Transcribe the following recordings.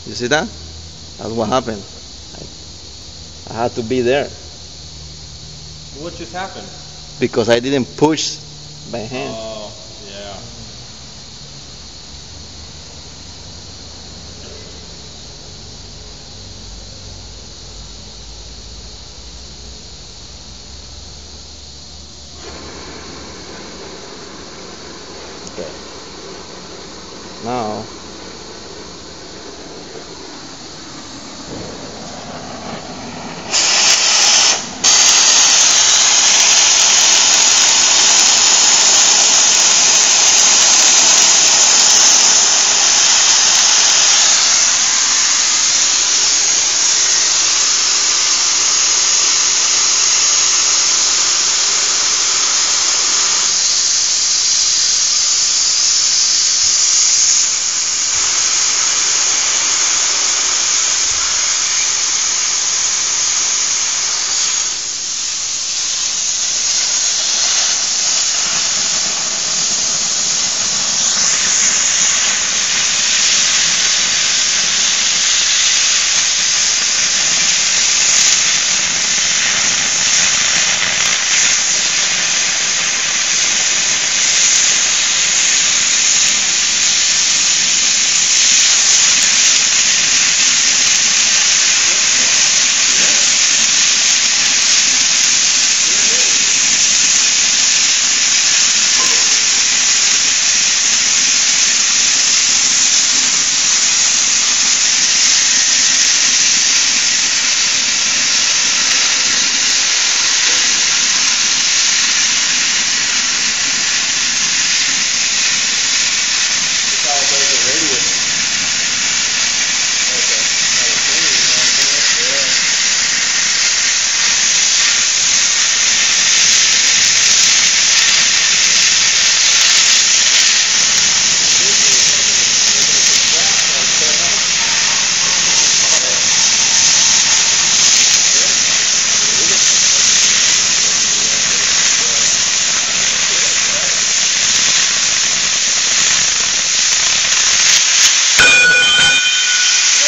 You see that? That's what happened. I had to be there What just happened? because I didn't push by hand. Oh, yeah. Okay. Now,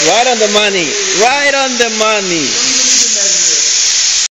right on the money. Right on the money.